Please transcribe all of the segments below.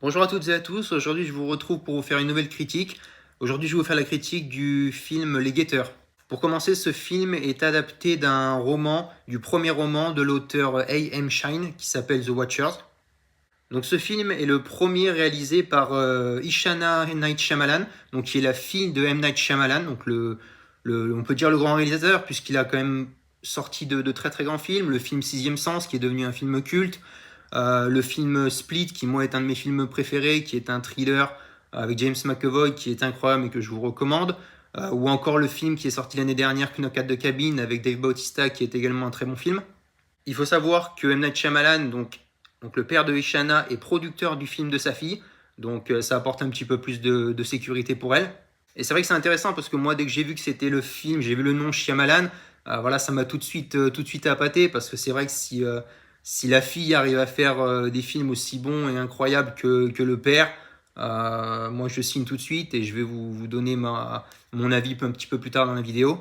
Bonjour à toutes et à tous, aujourd'hui je vous retrouve pour vous faire une nouvelle critique. Aujourd'hui je vais vous faire la critique du film Les Guetteurs. Pour commencer, ce film est adapté d'un roman, du premier roman de l'auteur A.M. Shine qui s'appelle The Watchers. Donc ce film est le premier réalisé par Ishana Night Shyamalan, donc qui est la fille de M. Night Shyamalan, donc on peut dire le grand réalisateur puisqu'il a quand même sorti de très très grands films, le film Sixième Sens qui est devenu un film culte, le film Split, qui moi est un de mes films préférés, qui est un thriller avec James McAvoy, qui est incroyable et que je vous recommande, ou encore le film qui est sorti l'année dernière, Knock at the Cabin, avec Dave Bautista, qui est également un très bon film. Il faut savoir que M. Night Shyamalan, donc le père de Ishana, est producteur du film de sa fille, donc ça apporte un petit peu plus de sécurité pour elle. Et c'est vrai que c'est intéressant parce que moi, dès que j'ai vu que c'était le film, j'ai vu le nom Shyamalan, voilà, ça m'a tout de suite appâté parce que c'est vrai que si la fille arrive à faire des films aussi bons et incroyables que le père, moi je signe tout de suite et je vais vous donner mon avis un petit peu plus tard dans la vidéo.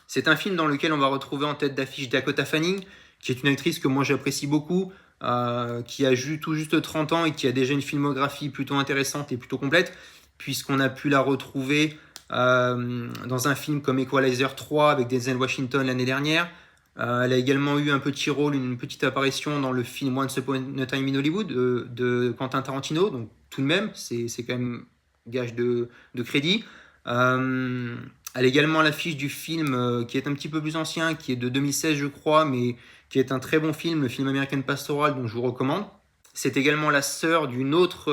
C'est un film dans lequel on va retrouver en tête d'affiche Dakota Fanning, qui est une actrice que moi j'apprécie beaucoup, qui a tout juste 30 ans et qui a déjà une filmographie plutôt intéressante et plutôt complète, puisqu'on a pu la retrouver dans un film comme Equalizer 3 avec Denzel Washington l'année dernière. Elle a également eu un petit rôle, une petite apparition dans le film Once Upon a Time in Hollywood de Quentin Tarantino, donc tout de même, c'est quand même gage de crédit. Elle est également à l'affiche du film qui est un petit peu plus ancien, qui est de 2016 je crois, mais qui est un très bon film, le film American Pastoral, dont je vous recommande. C'est également la sœur d'une autre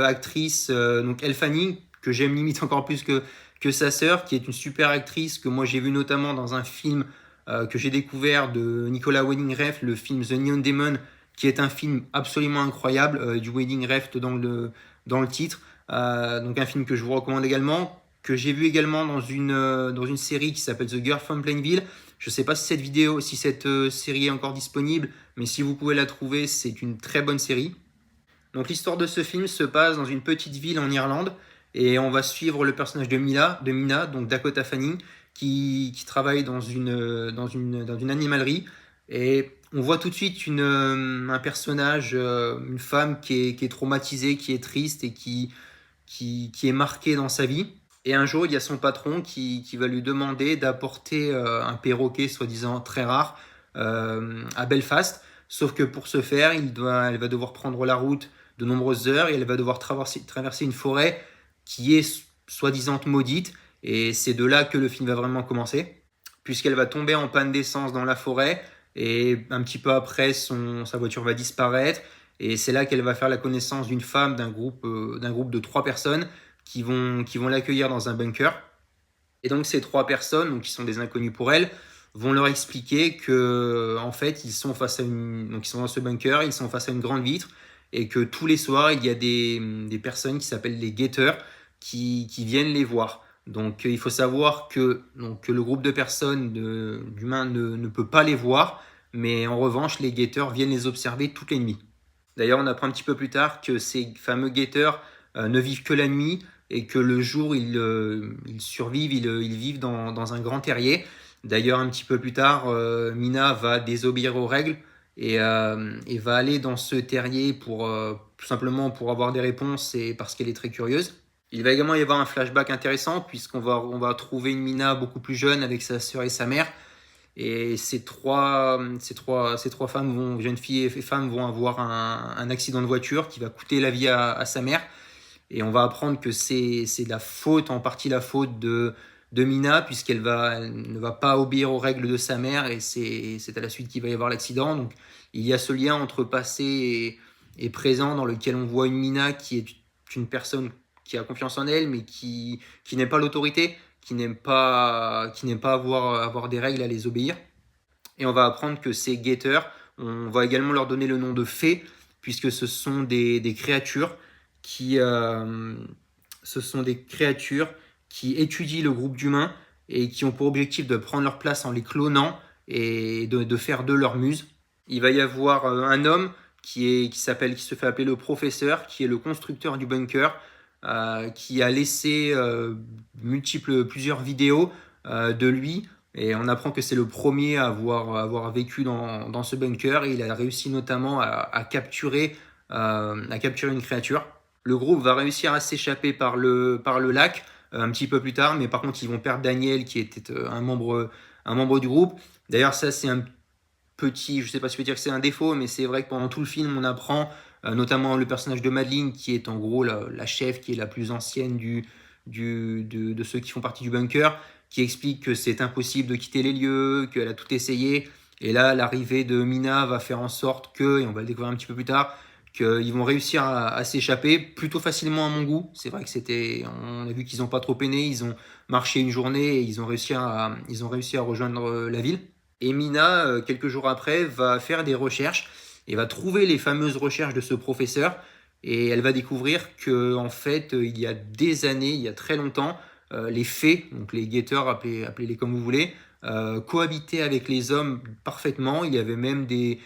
actrice, donc Elle Fanning, que j'aime limite encore plus que sa sœur, qui est une super actrice que moi j'ai vue notamment dans un film que j'ai découvert de Nicolas Winding Refn, le film The Neon Demon, qui est un film absolument incroyable, du Winding Refn dans le titre. Donc un film que je vous recommande également, que j'ai vu également dans une série qui s'appelle The Girl from Plainville. Je ne sais pas si cette série est encore disponible, mais si vous pouvez la trouver, c'est une très bonne série. Donc l'histoire de ce film se passe dans une petite ville en Irlande et on va suivre le personnage de Mina, donc Dakota Fanning, qui travaille dans une animalerie, et on voit tout de suite un personnage, une femme qui est traumatisée, qui est triste et qui est marquée dans sa vie. Et un jour, il y a son patron qui va lui demander d'apporter un perroquet soi-disant très rare à Belfast. Sauf que pour ce faire, elle va devoir prendre la route de nombreuses heures et elle va devoir traverser une forêt qui est soi-disant maudite. Et c'est de là que le film va vraiment commencer, puisqu'elle va tomber en panne d'essence dans la forêt et un petit peu après, sa voiture va disparaître. Et c'est là qu'elle va faire la connaissance d'une femme, d'un groupe de 3 personnes qui vont l'accueillir dans un bunker. Et donc ces 3 personnes, donc qui sont des inconnus pour elle, vont leur expliquer que en fait ils sont donc ils sont dans ce bunker, ils sont face à une grande vitre et que tous les soirs il y a des personnes qui s'appellent les guetteurs qui viennent les voir. Donc il faut savoir que le groupe de personnes d'humains ne peut pas les voir, mais en revanche les guetteurs viennent les observer toutes les nuits. D'ailleurs, on apprend un petit peu plus tard que ces fameux guetteurs ne vivent que la nuit et que le jour, ils survivent, ils vivent dans un grand terrier. D'ailleurs, un petit peu plus tard, Mina va désobéir aux règles et va aller dans ce terrier tout simplement pour avoir des réponses et parce qu'elle est très curieuse. Il va également y avoir un flashback intéressant on va trouver une Mina beaucoup plus jeune avec sa sœur et sa mère. Et ces trois femmes jeunes filles et femmes vont avoir un accident de voiture qui va coûter la vie à sa mère. Et on va apprendre que c'est en partie la faute de Mina, elle ne va pas obéir aux règles de sa mère, et c'est à la suite qu'il va y avoir l'accident. Donc il y a ce lien entre passé et présent dans lequel on voit une Mina qui est une personne qui a confiance en elle, mais qui n'aime pas l'autorité, qui n'aime pas avoir des règles à les obéir. Et on va apprendre que ces guetteurs, on va également leur donner le nom de fées, puisque des créatures qui, ce sont des créatures qui étudient le groupe d'humains et qui ont pour objectif de prendre leur place en les clonant et de faire d'eux leur muse. Il va y avoir un homme qui se fait appeler le professeur, qui est le constructeur du bunker, qui a laissé plusieurs vidéos de lui, et on apprend que c'est le premier à avoir vécu dans ce bunker, et il a réussi notamment à capturer à capturer une créature. Le groupe va réussir à s'échapper par le lac un petit peu plus tard, mais par contre ils vont perdre Daniel qui était un membre du groupe. D'ailleurs ça c'est un petit, je sais pas si je peux dire que c'est un défaut, mais c'est vrai que pendant tout le film on apprend notamment le personnage de Madeline qui est en gros la chef, qui est la plus ancienne de ceux qui font partie du bunker, qui explique que c'est impossible de quitter les lieux, qu'elle a tout essayé. Et là, l'arrivée de Mina va faire en sorte que, et on va le découvrir un petit peu plus tard, qu'ils vont réussir à s'échapper plutôt facilement à mon goût. C'est vrai que on a vu qu'ils n'ont pas trop peiné, ils ont marché une journée et ils ont réussi à rejoindre la ville. Et Mina, quelques jours après, va faire des recherches et va trouver les fameuses recherches de ce professeur. Et elle va découvrir que, en fait, il y a des années, il y a très longtemps, les fées, donc les guetteurs, appelez-les comme vous voulez, cohabitaient avec les hommes parfaitement. Il y avait même de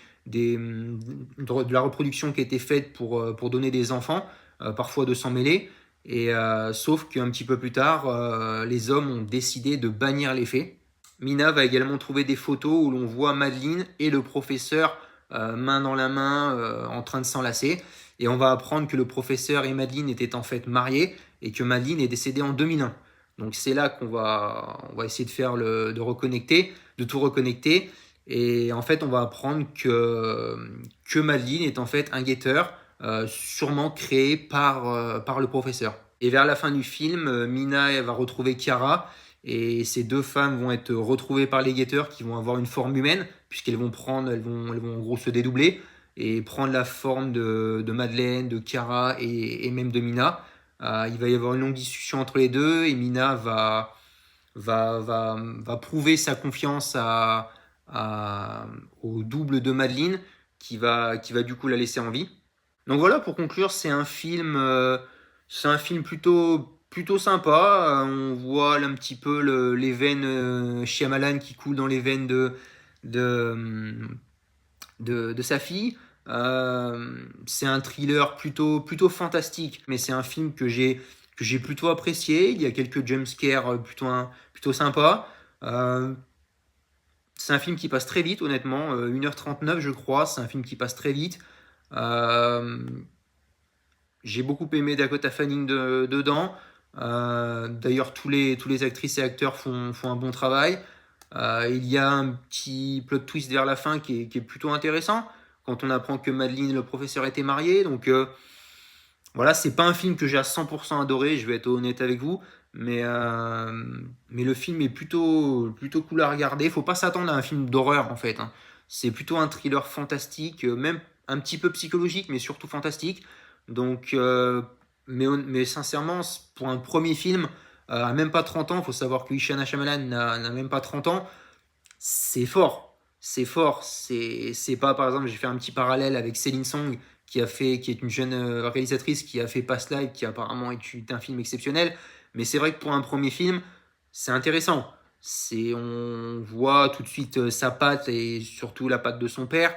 la reproduction qui était faite pour donner des enfants, parfois de s'en mêler. Et sauf qu'un petit peu plus tard, les hommes ont décidé de bannir les fées. Mina va également trouver des photos où l'on voit Madeline et le professeur main dans la main en train de s'enlacer. Et on va apprendre que le professeur et Madeline étaient en fait mariés et que Madeline est décédée en 2001. Donc c'est là on va essayer de reconnecter, de tout reconnecter. Et en fait, on va apprendre que Madeline est en fait un guetteur, sûrement créé par le professeur. Et vers la fin du film, Mina elle va retrouver Chiara. Et ces deux femmes vont être retrouvées par les guetteurs qui vont avoir une forme humaine, puisqu'elles vont elles vont en gros se dédoubler et prendre la forme de Madeleine, de Chiara et même de Mina. Il va y avoir une longue discussion entre les deux et Mina va prouver sa confiance au double de Madeleine qui va du coup la laisser en vie. Donc voilà, pour conclure, c'est un film plutôt sympa. On voit là un petit peu les veines Shyamalan qui coulent dans les veines de, de sa fille. C'est un thriller plutôt fantastique, mais c'est un film que j'ai plutôt apprécié. Il y a quelques jumpscares plutôt sympas. C'est un film qui passe très vite, honnêtement. 1h39, je crois. C'est un film qui passe très vite. Euh, j'ai beaucoup aimé Dakota Fanning dedans. D'ailleurs, tous les actrices et acteurs font un bon travail. Il y a un petit plot twist vers la fin qui est plutôt intéressant quand on apprend que Madeline et le professeur étaient mariés. Donc voilà, c'est pas un film que j'ai à 100% adoré, je vais être honnête avec vous, mais le film est plutôt cool à regarder. Faut pas s'attendre à un film d'horreur en fait, hein. C'est plutôt un thriller fantastique, même un petit peu psychologique, mais surtout fantastique. Donc, mais sincèrement, pour un premier film, à même pas 30 ans, il faut savoir que Ishana Shyamalan n'a même pas 30 ans, c'est fort. C'est fort. C'est pas, par exemple, j'ai fait un petit parallèle avec Céline Song, qui est une jeune réalisatrice qui a fait Past Life, qui apparemment est un film exceptionnel. Mais c'est vrai que pour un premier film, c'est intéressant. On voit tout de suite sa patte et surtout la patte de son père.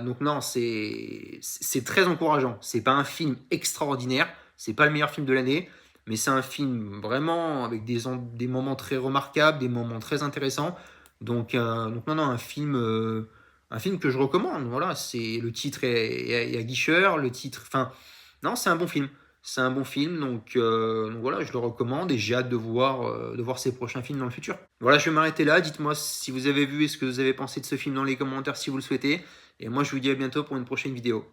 Donc non, c'est très encourageant. C'est pas un film extraordinaire, c'est pas le meilleur film de l'année, mais c'est un film vraiment avec des moments très remarquables, des moments très intéressants. Donc non, non, un film que je recommande. Voilà, c'est le titre est aguicheur, le titre, enfin, non, c'est un bon film. C'est un bon film, donc voilà, je le recommande et j'ai hâte de voir ses prochains films dans le futur. Voilà, je vais m'arrêter là. Dites-moi si vous avez vu et ce que vous avez pensé de ce film dans les commentaires si vous le souhaitez. Et moi, je vous dis à bientôt pour une prochaine vidéo.